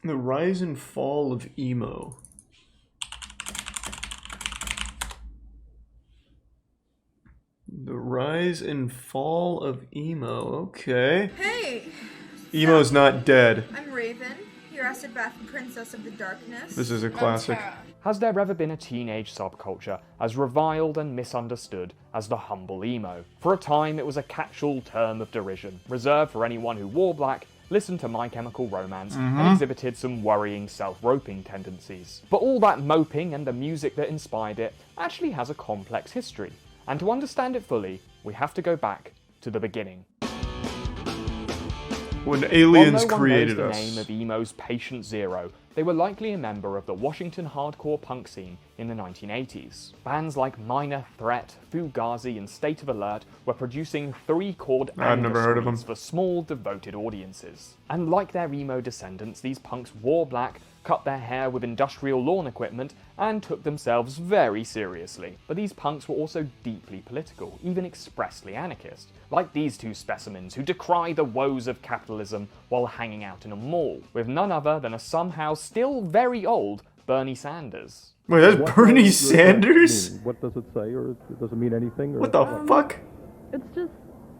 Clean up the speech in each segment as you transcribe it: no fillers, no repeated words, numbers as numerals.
The rise and fall of emo. The rise and fall of emo. Okay. Hey! Emo's not dead. I'm Raven, your acid bath princess of the darkness. This is a classic. Has there ever been a teenage subculture as reviled and misunderstood as the humble emo? For a time, it was a catch-all term of derision, reserved for anyone who wore black, listened to My Chemical Romance, and exhibited some worrying self-roping tendencies. But all that moping and the music that inspired it actually has a complex history. And to understand it fully, we have to go back to the beginning. When aliens While no created one knows us. the name of emo's Patient Zero, they were likely a member of the Washington hardcore punk scene in the 1980s. Bands like Minor Threat, Fugazi, and State of Alert were producing three-chord I've never heard of them. for small, devoted audiences. And like their emo descendants, these punks wore black, cut their hair with industrial lawn equipment, and took themselves very seriously. But these punks were also deeply political, even expressly anarchist, like these two specimens who decry the woes of capitalism while hanging out in a mall, with none other than a somehow still very old Bernie Sanders. Wait, that's Bernie Sanders? What does it say, or it doesn't mean anything? Or What the fuck? It's just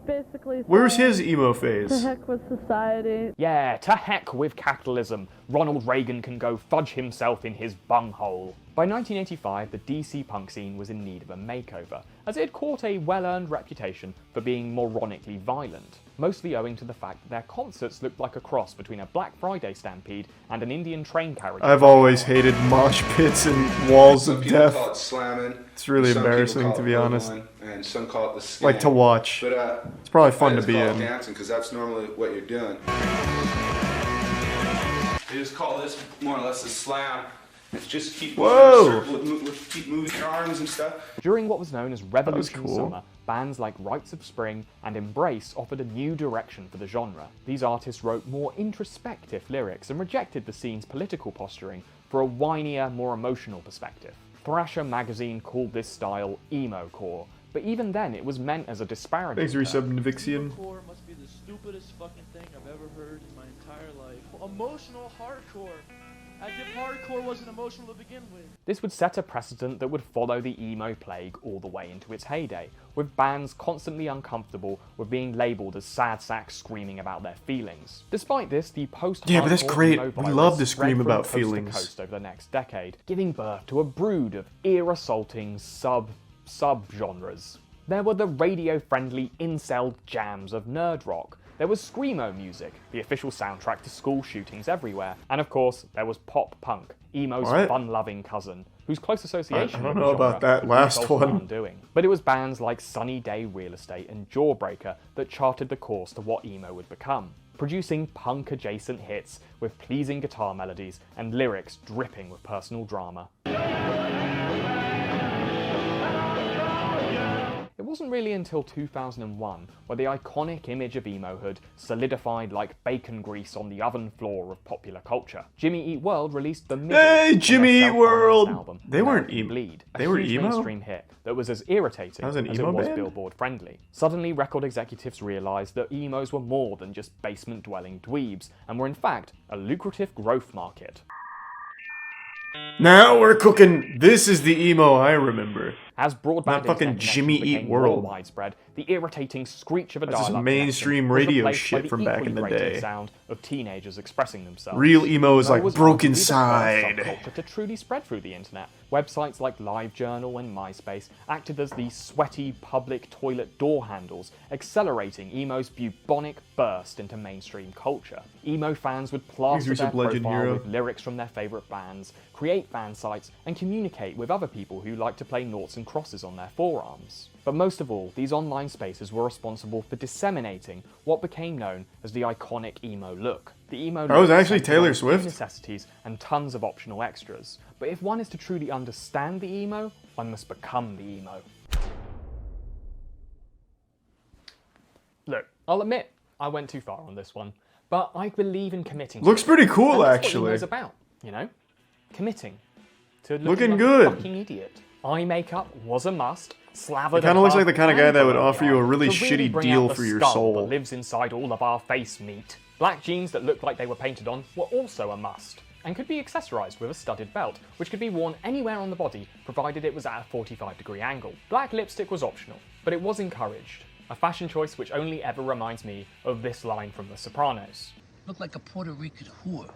basically Where's saying, his emo to phase? heck with society. Yeah, to heck with capitalism. Ronald Reagan can go fudge himself in his bunghole. By 1985, the DC punk scene was in need of a makeover, as it had caught a well-earned reputation for being moronically violent, mostly owing to the fact that their concerts looked like a cross between a Black Friday stampede and an Indian train carriage. I've always hated mosh pits and walls of People death. call it slamming. It's really Some people embarrassing, call to it be honest. bowling, and some call it the skank. Like to watch. But It's probably fun I to just be call it in. dancing because that's normally what you're doing. They just call this more or less a slam. It's just keep Whoa! keep moving your arms and stuff. During what was known as Revolution cool. Summer, bands like Rites of Spring and Embrace offered a new direction for the genre. These artists wrote more introspective lyrics and rejected the scene's political posturing for a whinier, more emotional perspective. Thrasher magazine called this style emo-core, but even then it was meant as a disparaging Thanks, term. Resub Vixian. Hardcore must be the stupidest fucking thing I've ever heard in my entire life. Emotional hardcore. As if hardcore wasn't emotional to begin with. This would set a precedent that would follow the emo plague all the way into its heyday, with bands constantly uncomfortable with being labelled as sad sacks screaming about their feelings. Despite this, the post-hardcore Yeah, but that's great. emo We virus love to spread scream from about coast to feelings. coast over the next decade, giving birth to a brood of ear-assaulting sub-genres. There were the radio-friendly incel jams of nerd rock. There was screamo music, the official soundtrack to school shootings everywhere, and of course, there was pop punk, emo's What? fun-loving cousin, whose close association I don't with know the about genre that was last also one. undoing. But it was bands like Sunny Day Real Estate and Jawbreaker that charted the course to what emo would become, producing punk-adjacent hits with pleasing guitar melodies and lyrics dripping with personal drama. It wasn't really until 2001 where the iconic image of emohood solidified like bacon grease on the oven floor of popular culture. Jimmy Eat World released The Middle, Hey, on their Jimmy Eat self-financed World! album, They weren't American emo. Bleed, a They were huge emo? mainstream hit that was as irritating That was an as emo it was band? Billboard friendly. Suddenly, record executives realized that emos were more than just basement-dwelling dweebs, and were in fact a lucrative growth market. Now we're cooking. This is the emo I remember. As broadband Not fucking internet Jimmy connections Eat became more World. widespread, the irritating screech of a That's just dial-up mainstream connection was radio replaced by shit the from back in the equally grating day. sound of teenagers expressing themselves. Real emo is Emo like was Broken arguably the first Side. subculture to truly spread through the internet. Websites like LiveJournal and MySpace acted as the sweaty public toilet door handles, accelerating emo's bubonic burst into mainstream culture. Emo fans would plaster Thanks, their Resub Legend profile Hero. with lyrics from their favourite bands, create fan sites, and communicate with other people who like to play noughts and crosses on their forearms. But most of all, these online spaces were responsible for disseminating what became known as the iconic emo look. The emo That was look actually centered Taylor on few Swift. necessities and tons of optional extras. But if one is to truly understand the emo, one must become the emo. Look, I'll admit, I went too far on this one, but I believe in committing. Looks to it. pretty cool, And that's actually. What emo's about, you know, committing to looking, Looking like good. a fucking idiot. Eye makeup was a must. Slathered It kinda looks above like the kind of guy that would and offer you a really to shitty bring deal out the for your skull soul. that lives inside all of our face meat. Black jeans that looked like they were painted on were also a must, and could be accessorised with a studded belt, which could be worn anywhere on the body provided it was at a 45-degree angle. Black lipstick was optional, but it was encouraged, a fashion choice which only ever reminds me of this line from The Sopranos. Look like a Puerto Rican whore.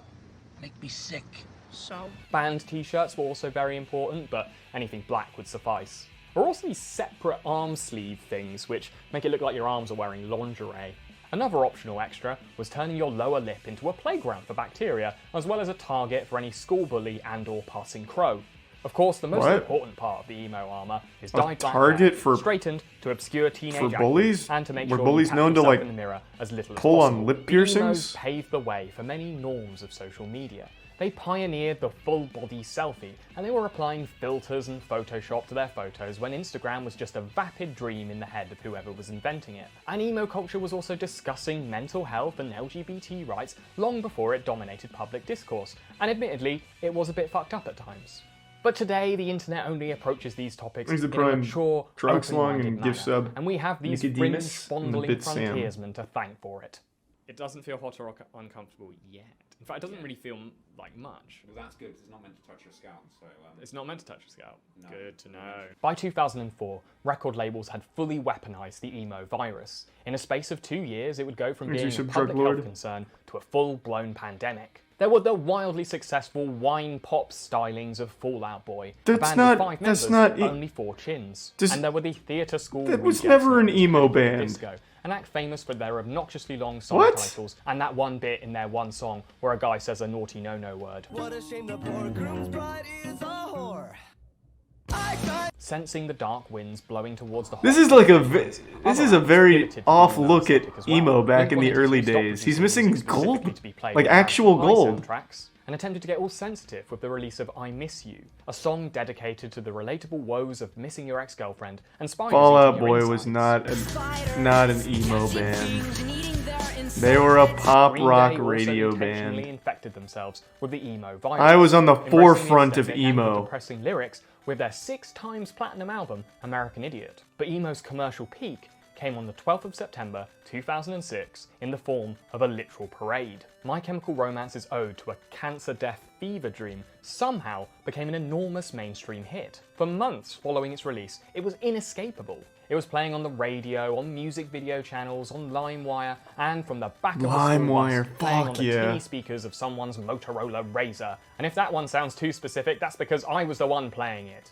Make me sick. So. Band t-shirts were also very important, but anything black would suffice. There are also these separate arm sleeve things which make it look like your arms are wearing lingerie. Another optional extra was turning your lower lip into a playground for bacteria, as well as a target for any school bully and or passing crow. Of course, the most important part of the emo armor is dyed black target hair, for straightened to obscure teenage for acne bullies? and to make Were sure bullies you known to, yourself like, in the mirror as little as pull on possible. lip The piercings? emos paved the way for many norms of social media. They pioneered the full-body selfie, and they were applying filters and Photoshop to their photos when Instagram was just a vapid dream in the head of whoever was inventing it. And emo culture was also discussing mental health and LGBT rights long before it dominated public discourse, and admittedly, it was a bit fucked up at times. But today, the internet only approaches these topics in a mature, Droxlong open-minded and gift manner, sub and we have these Nicodemus fringe-fondling and Bit Sam. frontiersmen to thank for it. It doesn't feel hot or uncomfortable yet. In fact, it doesn't really feel like much. Well, that's good because it's not meant to touch your scalp, so... It's not meant to touch your scalp. No. Good to know. By 2004, record labels had fully weaponized the emo virus. In a space of 2 years, it would go from being a public health concern to a full-blown pandemic. There were the wildly successful wine pop stylings of Fall Out Boy, a band with 5 members but only 4 chins. And there were the theatre school That was rejects never an known as emo Panic! band. Disco, and act famous for their obnoxiously long song titles and that one bit in their one song where a guy says a naughty no-no word. What a shame the poor groom's bride is a whore. Sensing the dark winds blowing towards the This is like this is a very off look at emo back in the early days. He's missing gold, like actual gold. And attempted to get all sensitive with the release of I Miss You, a song dedicated to the relatable woes of missing your ex-girlfriend and spying Fall on Out Boy was not an emo band. They were a pop rock radio band. Infected themselves with the emo virus. I was on the embracing forefront of aesthetic and the emo. depressing lyrics with their 6 times platinum album, American Idiot. But emo's commercial peak came on the 12th of September 2006 in the form of a literal parade. My Chemical Romance's ode to a cancer death fever dream somehow became an enormous mainstream hit. For months following its release, it was inescapable. It was playing on the radio, on music video channels, on LimeWire, and from the back of the school bus, playing on the tinny speakers of someone's Motorola Razr. And if that one sounds too specific, that's because I was the one playing it.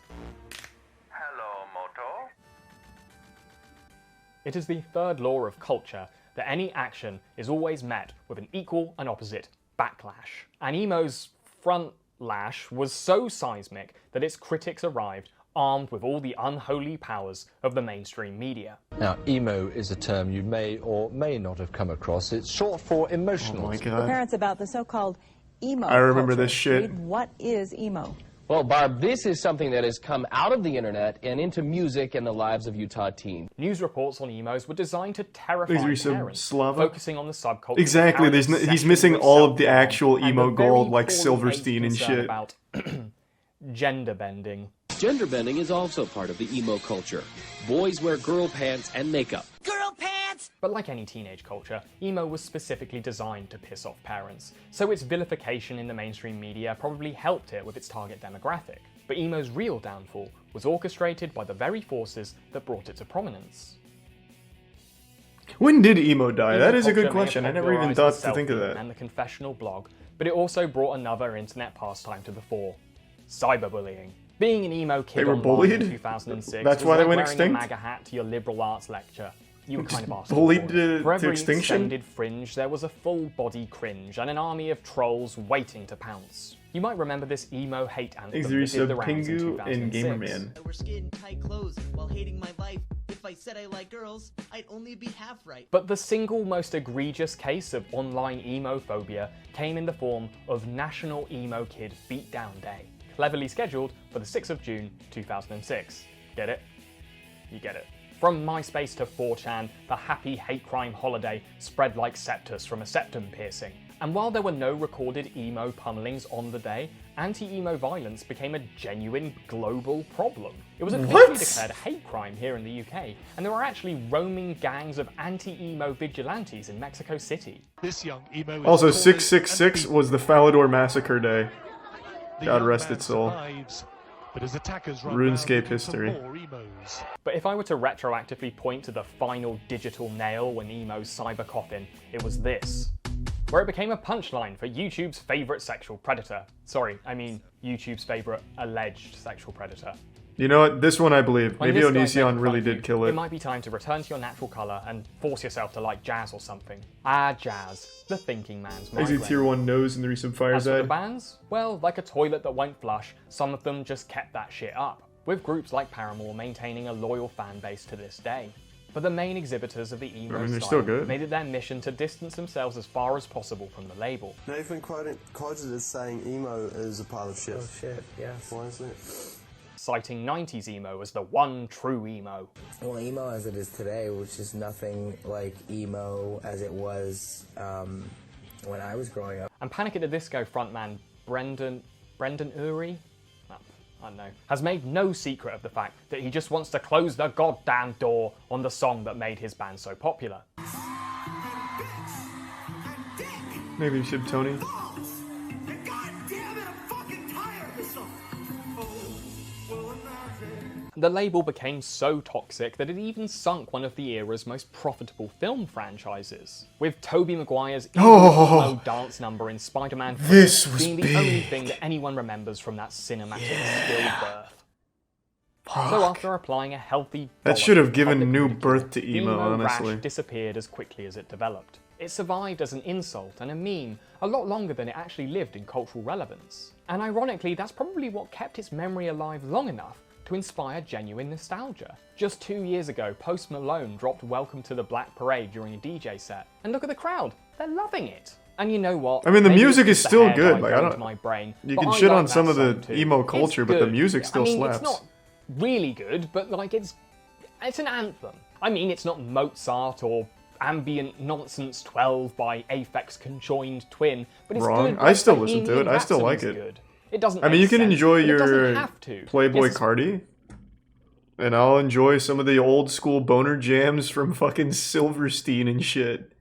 It is the third law of culture that any action is always met with an equal and opposite backlash. And emo's front lash was so seismic that its critics arrived armed with all the unholy powers of the mainstream media. Now, emo is a term you may or may not have come across. It's short for emotional. Oh my God. Parents about the so-called emo I remember culture. this shit. Read, what is emo? Well, Barb, this is something that has come out of the internet and into music and the lives of Utah teens. News reports on emos were designed to terrify parents, Slava? focusing on the subculture. Exactly, he's missing all of the actual emo gold like Silverstein and shit. About gender bending. Gender bending is also part of the emo culture. Boys wear girl pants and makeup. Girl pants! But like any teenage culture, emo was specifically designed to piss off parents, so its vilification in the mainstream media probably helped it with its target demographic. But emo's real downfall was orchestrated by the very forces that brought it to prominence. When did emo die? Emo That is a culture good may have question. I never even popularized thought the to think of selfie that. And the confessional blog, but it also brought another internet pastime to the fore: cyberbullying. Being an emo kid were online bullied? in 2006 That's was why they like went wearing extinct? a MAGA hat to your liberal arts lecture. You were kind of asked bullied for it. For to every extinction? extended fringe, there was a full-body cringe and an army of trolls waiting to pounce. You might remember this emo hate anthem that did the rounds in Pingu 2006. and Gamerman. I wear skin-tight clothes while hating my life. If I said I like girls, I'd only be half right. But the single most egregious case of online emophobia came in the form of National Emo Kid Beatdown Day, cleverly scheduled for the 6th of June 2006. Get it? You get it. From MySpace to 4chan, the happy hate crime holiday spread like septus from a septum piercing. And while there were no recorded emo pummelings on the day, anti-emo violence became a genuine global problem. It was officially declared a hate crime here in the UK, and there were actually roaming gangs of anti-emo vigilantes in Mexico City. This young emo Also, 666 was the Falador Massacre Day. God rest its soul. But as attackers RuneScape history. But if I were to retroactively point to the final digital nail in emo's cyber coffin, it was this, where it became a punchline for YouTube's favourite sexual predator. Sorry, I mean YouTube's favourite alleged sexual predator. You know what? This one I believe. When Maybe this guy's Onision making really fun of you, did kill It it. might be time to return to your natural colour and force yourself to like jazz or something. Ah, jazz. The thinking man's migraine. Exit Tier 1 nose in the recent As for the Fireside. bands, well, like a toilet that won't flush, some of them just kept that shit up, with groups like Paramore maintaining a loyal fan base to this day. But the main exhibitors of the emo they're style still good. made it their mission to distance themselves as far as possible from the label. Now you've been quoted as saying emo is a pile of shit. Oh shit, yes. Why is that? Citing 90s emo as the one true emo. Well, emo as it is today, which is nothing like emo as it was when I was growing up. And Panic at the Disco frontman Brendan Urie? I don't know, has made no secret of the fact that he just wants to close the goddamn door on the song that made his band so popular. Maybe you should, Tony. The label became so toxic that it even sunk one of the era's most profitable film franchises, with Tobey Maguire's emo dance number in Spider-Man 3 being the only thing that anyone remembers from that cinematic stillbirth. So after applying a healthy That should have given public new ridicule, birth to the emo, honestly. rash disappeared as quickly as it developed. It survived as an insult and a meme a lot longer than it actually lived in cultural relevance. And ironically, that's probably what kept its memory alive long enough to inspire genuine nostalgia. Just 2 years ago, Post Malone dropped Welcome to the Black Parade during a DJ set, and look at the crowd, they're loving it. And you know what? I mean, the Maybe music it's is the still hair good. dye Like, I going don't. to my brain, You but can I shit like on that some of the song too. emo It's culture, but the good. music still I mean, slaps. It's not really good, but like it's an anthem. I mean, it's not Mozart or Ambient Nonsense 12 by Aphex Conjoined Twin, but it's Wrong. good. I like still listen to Bohemian it. I still like Rhapsody's it. Good. It doesn't. I mean, make you can sense, enjoy but it doesn't your have to. Playboy Yes, Cardi, and I'll enjoy some of the old school boner jams from fucking Silverstein and shit.